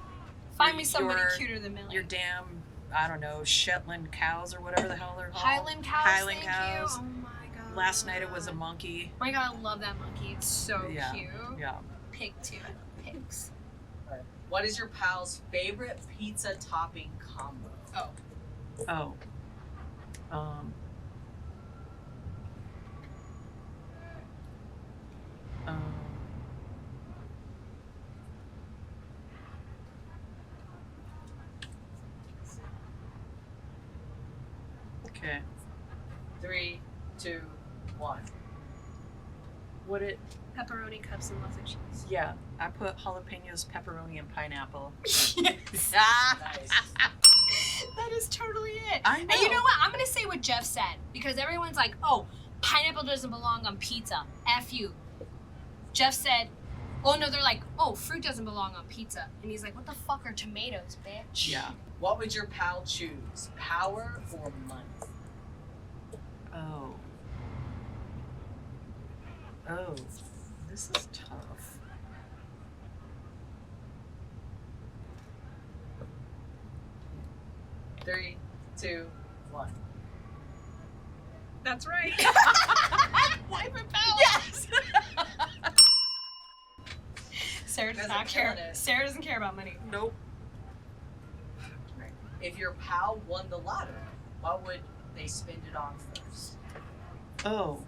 Find me somebody your- cuter than Millie. Your damn, I don't know, Shetland cows or whatever the hell they're called. Highland cows. Highland thank cows. You. Oh my god. Last night it was a monkey. Oh my god, I love that monkey. It's so Yeah. cute. Yeah. Pig too. Pigs. What is your pal's favorite pizza topping combo? Oh. Um. Okay. 3, 2, 1. What it? Pepperoni cups and lots of cheese. Yeah. I put jalapenos, pepperoni, and pineapple. Yes. Nice. That is totally it. I know. And you know what? I'm gonna say what Jeff said because everyone's like, "Oh, pineapple doesn't belong on pizza." F you. Jeff said, "Oh no," they're like, "Oh, fruit doesn't belong on pizza," and he's like, "What the fuck are tomatoes, bitch?" Yeah. What would your pal choose? Power or money? Oh. Oh. This is tough. Three, two, one. That's right. Wife and pal. Yes. Sarah does Guys not are care. killing it. Sarah doesn't care about money. Nope. If your pal won the lottery, what would they spend it on first? Oh.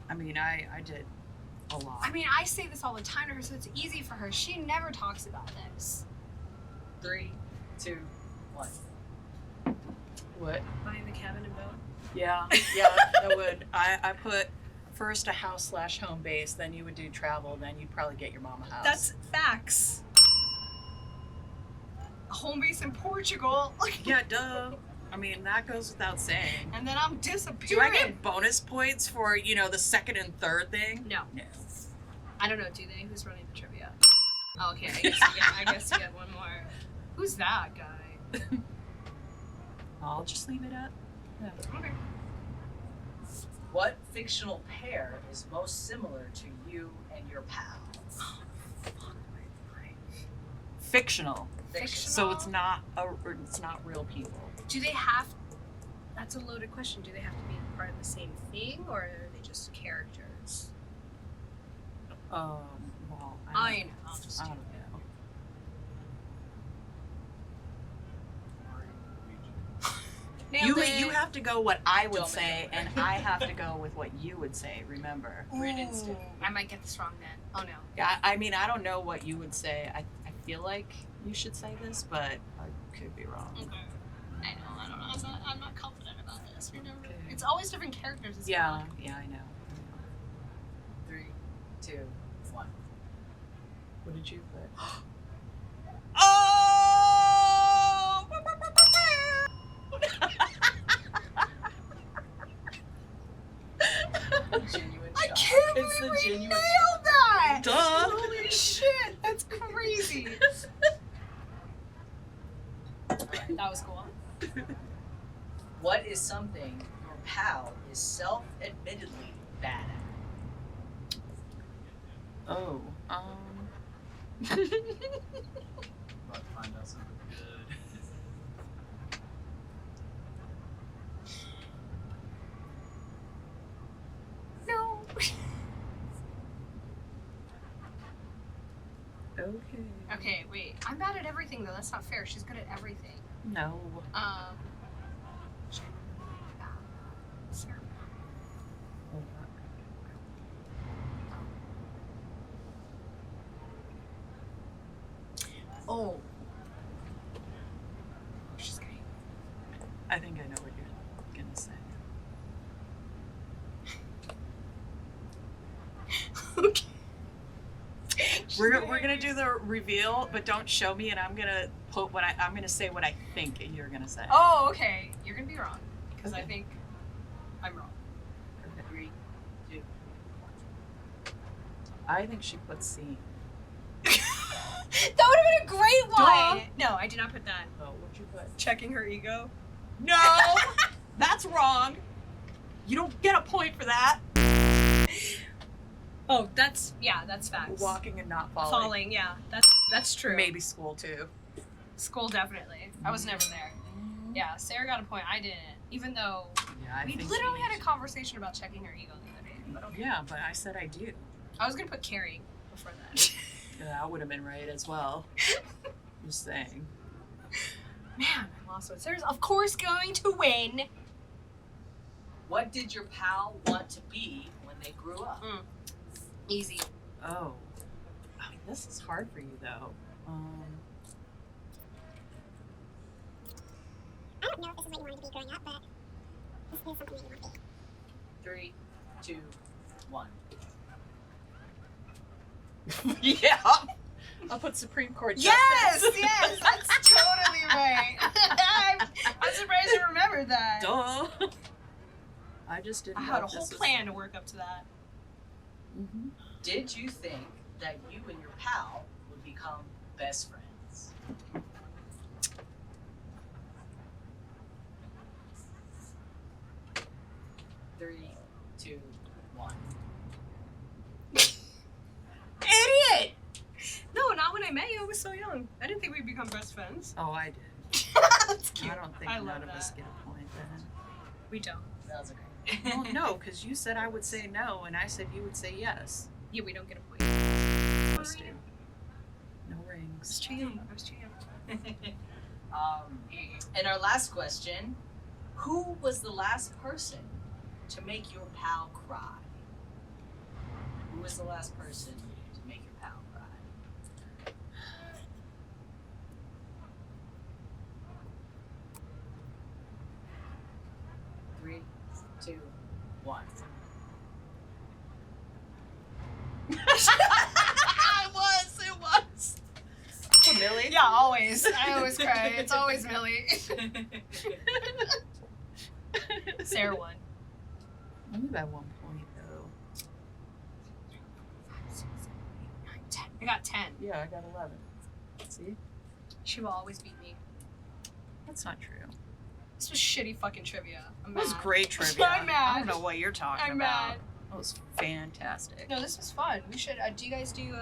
I mean, I did a lot. I mean, I say this all the time to her, so it's easy for her. She never talks about this. 3, 2, 1. What? Buying the cabin and boat. Yeah, I would. I put first a house/home base, then you would do travel, then you'd probably get your mom a house. That's facts. A home base in Portugal. yeah, duh. I mean, that goes without saying. And then I'm Do disappearing. I get bonus points for, the second and third thing? No. No. I don't know, do they? Who's running the trivia? Oh, okay, I guess you get one more. Who's that guy? I'll just leave it at. Okay. What fictional pair is most similar to you and your pal? Fictional. Fictional. So it's not real people. Do they have? That's a loaded question. Do they have to be part of the same thing, or are they just characters? Well, I know. I'll just I do don't it. know. Nailed it. You have to go what I would Don't say, make it. and I have to go with what you would say. Remember? Brandon Stick. I might get this wrong then. Oh no. Yeah. I mean, I don't know what you would say. I feel like you should say this, but I could be wrong. Okay. I don't know. I'm not confident about this. Remember, Okay. it's always different characters. As Yeah. well. Yeah, I know. 3, 2, 1. What did you put? Genuine I shock. can't It's believe the we genuine nailed that! Duh. Holy shit, that's crazy. Alright, that was cool. What is something your pal is self-admittedly bad at? Oh. About to find out something good. No. Okay. Okay, wait. I'm bad at everything though. That's not fair. She's good at everything. No. Sarah. Oh. She's kidding. I think I know what you're gonna say. Okay. We're gonna do the reveal, but don't show me, and I'm gonna put I'm gonna say what I think you're gonna say. Oh, okay. You're gonna be wrong because I Okay. think I'm wrong. 3, 2. I think she put C. That would have been a great one. No, I did not put that. Oh, what'd you put? Checking her ego. No, that's wrong. You don't get a point for that. Oh, that's facts. Walking and not falling. Falling, yeah, that's true. Maybe school too. School definitely. I was never there. Yeah, Sarah got a point. I didn't. Even though Yeah, I we think literally had a conversation about checking her ego the other day. But okay. Yeah, but I said I do. I was gonna put carrying before that. Yeah, that would have been right as well. Just saying. Man, I lost one. Sarah's of course going to win. What did your pal want to be when they grew up? Easy. Oh. I mean, this is hard for you though. I don't know if this is what you wanted to be growing up, but this is something that you want to be. 3, 2, 1. Yeah. I'll put Supreme Court Justice. Yes, that's totally right. I'm surprised you remembered that. Duh. I just didn't I know had a if whole this was- plan to work up to that. Mhm. Did you think that you and your pal would become best friends? 3, 2, 1. Idiot! No, not when I met you. I was so young. I didn't think we'd become best friends. Oh, I did. That's cute. I don't think I none love of us that. get a point then. We don't. That was okay. Well, no, because you said I would say no, and I said you would say yes. Yeah, we don't get a point. Us do. No I was rings. too young. I was too young. And our last question, who was the last person to make your pal cry? Who was the last person to make your pal cry? Three, 2, 1. It was. Millie? Yeah, always. I always cry. It's always Millie. Sarah won. Only by 1 point, though. I got 10. Yeah, I got 11. See? She will always beat me. That's not true. This was shitty fucking trivia. I'm That was mad. great trivia. I'm mad. I don't know what you're talking I'm about. mad. That was fantastic. No, this was fun. We should. Do you guys do?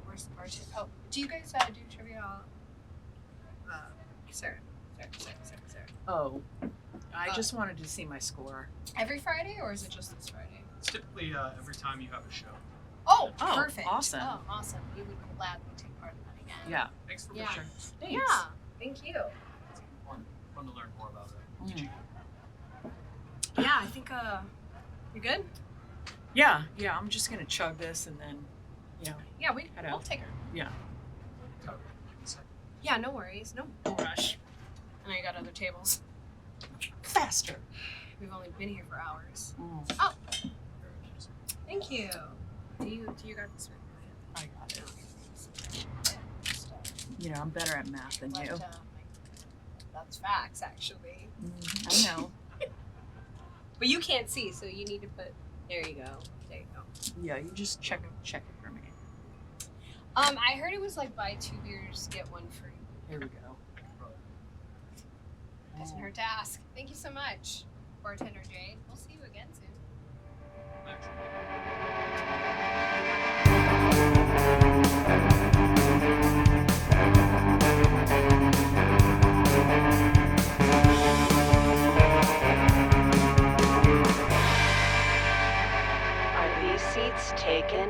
Where's the part? Oh, do you guys do trivia? Sarah. Oh, I just wanted to see my score. Every Friday, or is it just this Friday? It's typically every time you have a show. Oh, Oh, perfect. awesome. Oh, awesome. We would gladly take part in that again. Yeah. Thanks for Yeah. sharing. Thanks. Yeah. Thank you. It's fun to learn more about it. Mm. Yeah, I think. You good? Yeah, I'm just gonna chug this and then, Yeah, we'll Head out. take her. yeah. Yeah, no worries. No rush. And I got other tables. Faster. We've only been here for hours. Mm. Oh, thank you. Do you got this one? I got it. I'm better at math than you. That's facts, actually. I know. But you can't see, so you need to put. There you go. There you go. Yeah, you just check it for me. I heard it was like buy 2 beers, get 1 free. Here we go. Doesn't hurt to ask. Thank you so much, bartender Jade. We'll see you again soon. Are these seats taken?